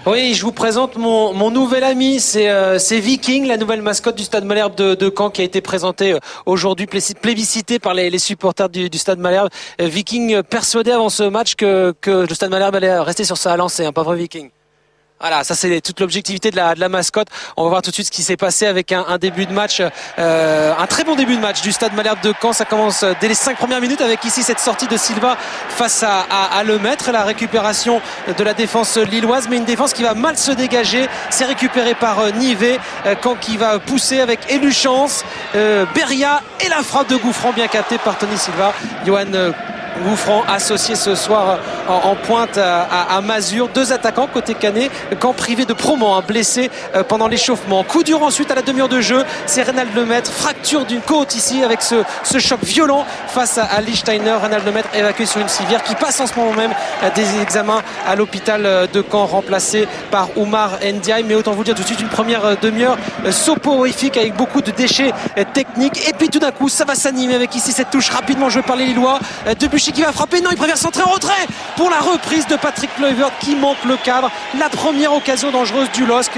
Oui, je vous présente mon nouvel ami, c'est Viking, la nouvelle mascotte du Stade Malherbe de Caen qui a été présentée aujourd'hui, plébiscitée par les supporters du Stade Malherbe. Viking persuadé avant ce match que le Stade Malherbe allait rester sur sa lancée, hein, pas vrai Viking? Voilà, ça c'est toute l'objectivité de la mascotte. On va voir tout de suite ce qui s'est passé avec un début de match, un très bon début de match du Stade Malherbe de Caen. Ça commence dès les 5 premières minutes avec ici cette sortie de Silva face à Lemaître, la récupération de la défense lilloise, mais une défense qui va mal se dégager. C'est récupéré par Nivet, Caen qui va pousser avec Éluchance, Beria et la frappe de Gouffran bien captée par Tony Silva. Johan Gouffran associé ce soir en pointe à Mazur. Deux attaquants côté Canet, Caen privé de Proman, blessé pendant l'échauffement. Coup dur ensuite à la demi-heure de jeu, c'est Reynald Lemaître, fracture d'une côte ici avec ce choc violent face à Lichtsteiner. Reynald Lemaître évacué sur une civière qui passe en ce moment même des examens à l'hôpital de Caen, remplacé par Oumar Ndiaye. Mais autant vous dire tout de suite une première demi-heure soporifique avec beaucoup de déchets techniques. Et puis tout d'un coup ça va s'animer avec ici cette touche rapidement jouée par les Lillois. Debuchy qui va frapper, non, il préfère centrer en retrait pour la reprise de Patrick Kluivert qui manque le cadre. La première occasion dangereuse du LOSC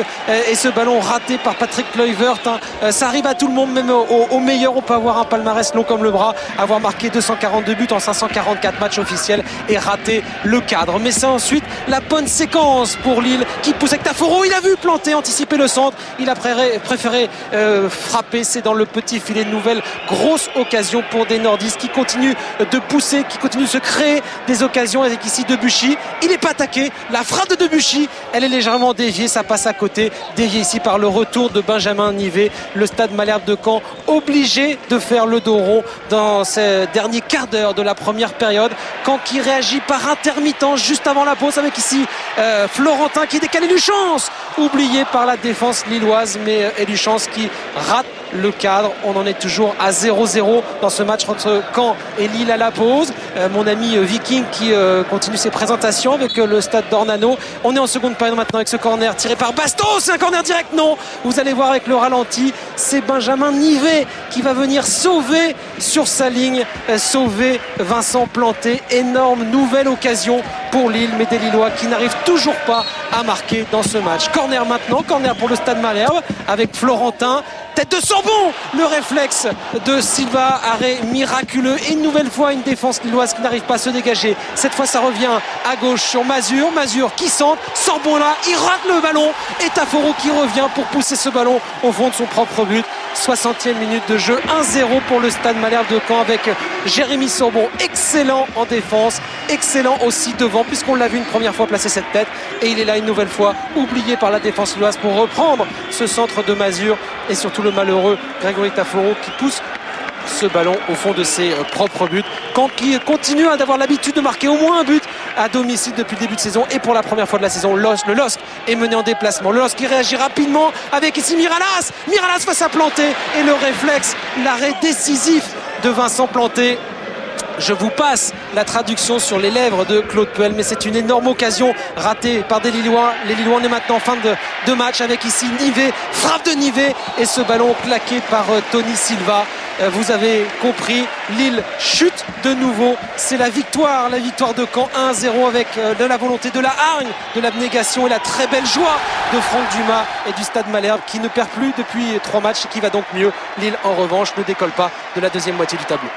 et ce ballon raté par Patrick Kluivert, hein. Ça arrive à tout le monde, même au meilleur. On peut avoir un palmarès long comme le bras, avoir marqué 242 buts en 544 matchs officiels et rater le cadre. Mais c'est ensuite la bonne séquence pour Lille qui pousse avec Taforo. Il a vu planter, anticiper le centre. Il a préféré frapper. C'est dans le petit filet. De nouvelle grosse occasion pour des nordistes qui continuent de pousser, qui continue de se créer des occasions avec ici Debuchy. Il n'est pas attaqué. La frappe de Debuchy, elle est légèrement déviée. Ça passe à côté. Dévié ici par le retour de Benjamin Nivet. Le Stade Malherbe de Caen obligé de faire le dos rond dans ces derniers quarts d'heure de la première période. Caen qui réagit par intermittence juste avant la pause avec ici Florentin qui décale Éluchance. Oublié par la défense lilloise, mais Éluchance qui rate le cadre. On en est toujours à 0-0 dans ce match entre Caen et Lille à la pause. Mon ami Viking qui continue ses présentations avec le stade d'Ornano. On est en seconde période maintenant avec ce corner tiré par Bastos. C'est un corner direct, non. Vous allez voir avec le ralenti, c'est Benjamin Nivet qui va venir sauver sur sa ligne, sauver Vincent Planté. Énorme nouvelle occasion pour Lille, mais des Lillois qui n'arrivent toujours pas à marquer dans ce match. Corner maintenant, corner pour le Stade Malherbe avec Florentin. Tête de Sorbon, le réflexe de Silva, arrêt miraculeux et une nouvelle fois une défense lilloise qui n'arrive pas à se dégager. Cette fois ça revient à gauche sur Mazur, Mazur qui centre, Sorbon là, il rate le ballon et Taforo qui revient pour pousser ce ballon au fond de son propre but. 60e minute de jeu, 1-0 pour le Stade Malherbe de Caen avec Jérémy Sorbon, excellent en défense, excellent aussi devant puisqu'on l'a vu une première fois placer cette tête et il est là une nouvelle fois oublié par la défense lilloise pour reprendre ce centre de Mazur et surtout le malheureux Grégory Taforo qui pousse ce ballon au fond de ses propres buts. Caen qui continue d'avoir l'habitude de marquer au moins un but à domicile depuis le début de saison et pour la première fois de la saison le LOSC est mené en déplacement. Le LOSC qui réagit rapidement avec ici Miralas face à Planté et le réflexe, l'arrêt décisif de Vincent Planté. Je vous passe la traduction sur les lèvres de Claude Puel, mais c'est une énorme occasion ratée par des Lillois. Les Lillois, on est maintenant en fin de match avec ici Nivet, frappe de Nivet et ce ballon claqué par Tony Silva. Vous avez compris, Lille chute de nouveau. C'est la victoire de Caen 1-0 avec de la volonté, de la hargne, de l'abnégation et la très belle joie de Franck Dumas et du Stade Malherbe qui ne perd plus depuis 3 matchs et qui va donc mieux. Lille en revanche ne décolle pas de la deuxième moitié du tableau.